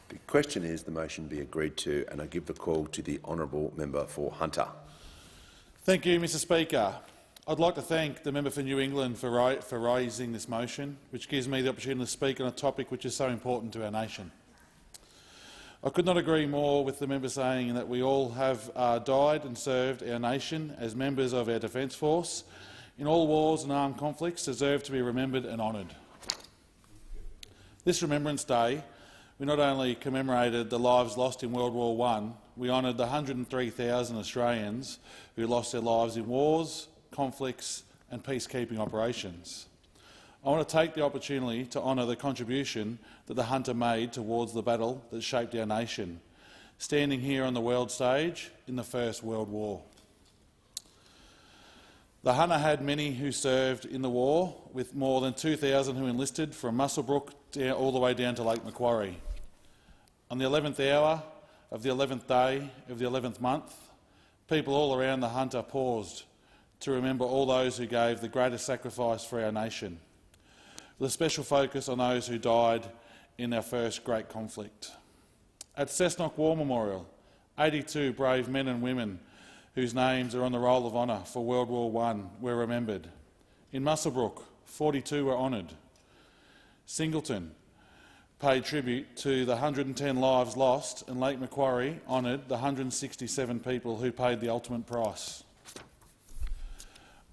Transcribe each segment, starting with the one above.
The question is the motion be agreed to, and I give the call to the honourable member for Hunter. Thank you, Mr Speaker. I'd like to thank the member for New England for raising this motion, which gives me the opportunity to speak on a topic which is so important to our nation. I could not agree more with the member saying that we all have died and served our nation as members of our Defence Force in all wars and armed conflicts deserve to be remembered and honoured. This Remembrance Day, we not only commemorated the lives lost in World War I, we honoured the 103,000 Australians who lost their lives in wars, conflicts and peacekeeping operations. I want to take the opportunity to honour the contribution that the Hunter made towards the battle that shaped our nation, standing here on the world stage in the First World War. The Hunter had many who served in the war, with more than 2,000 who enlisted from Muswellbrook all the way down to Lake Macquarie. On the 11th hour of the 11th day of the 11th month, people all around the Hunter paused to remember all those who gave the greatest sacrifice for our nation, with a special focus on those who died in our first great conflict. At Cessnock War Memorial, 82 brave men and women whose names are on the Roll of Honour for World War I were remembered. In Muswellbrook, 42 were honoured. Singleton paid tribute to the 110 lives lost, and Lake Macquarie honoured the 167 people who paid the ultimate price.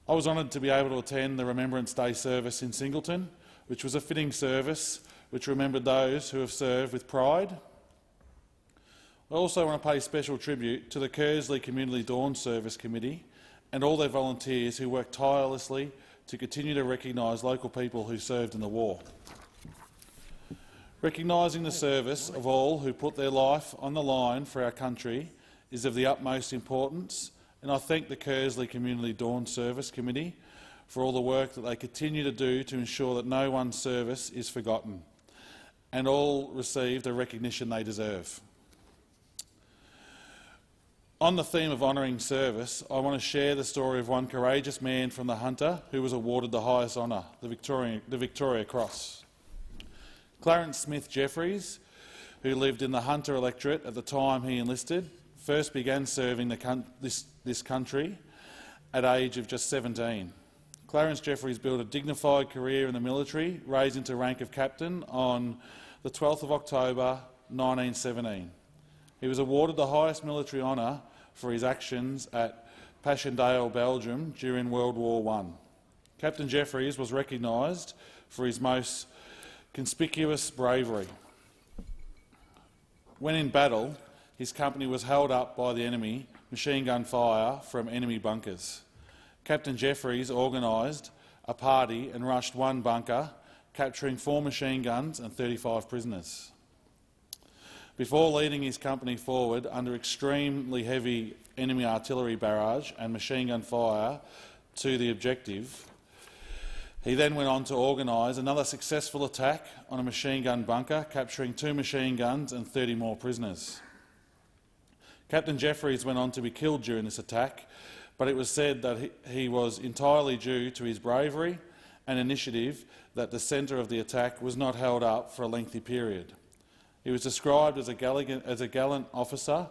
I was honoured to be able to attend the Remembrance Day service in Singleton, which was a fitting service which remembered those who have served with pride. I also want to pay special tribute to the Kersley Community Dawn Service Committee and all their volunteers who worked tirelessly to continue to recognise local people who served in the war. Recognising the service of all who put their life on the line for our country is of the utmost importance, and I thank the Kersley Community Dawn Service Committee for all the work that they continue to do to ensure that no one's service is forgotten and all receive the recognition they deserve. On the theme of honouring service, I want to share the story of one courageous man from the Hunter who was awarded the highest honour, the Victoria Cross. Clarence Smith Jeffries, who lived in the Hunter electorate at the time he enlisted, first began serving this country at age of just 17. Clarence Jeffries built a dignified career in the military, rising to rank of captain on the 12th of October 1917. He was awarded the highest military honour for his actions at Passchendaele, Belgium during World War I. Captain Jeffries was recognised for his most conspicuous bravery. When in battle, his company was held up by the enemy machine gun fire from enemy bunkers. Captain Jeffries organised a party and rushed one bunker, capturing 4 machine guns and 35 prisoners. Before leading his company forward under extremely heavy enemy artillery barrage and machine gun fire to the objective, he then went on to organise another successful attack on a machine gun bunker, capturing 2 machine guns and 30 more prisoners. Captain Jeffries went on to be killed during this attack, but it was said that he was entirely due to his bravery and initiative that the centre of the attack was not held up for a lengthy period. He was described as a gallant officer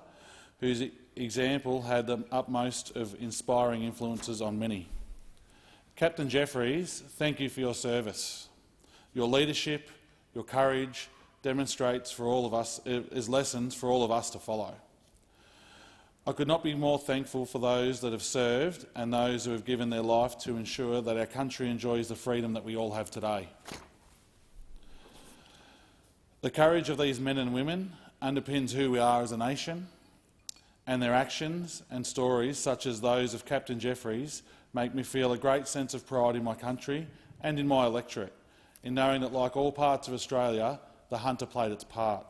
whose example had the utmost of inspiring influences on many. Captain Jeffries, thank you for your service. Your leadership, your courage demonstrates for all of us as lessons for all of us to follow. I could not be more thankful for those that have served and those who have given their life to ensure that our country enjoys the freedom that we all have today. The courage of these men and women underpins who we are as a nation, and their actions and stories, such as those of Captain Jeffries, make me feel a great sense of pride in my country and in my electorate, in knowing that, like all parts of Australia, the Hunter played its part.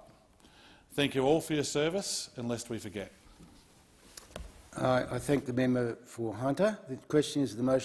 Thank you all for your service, and lest we forget. I thank the member for Hunter. The question is the motion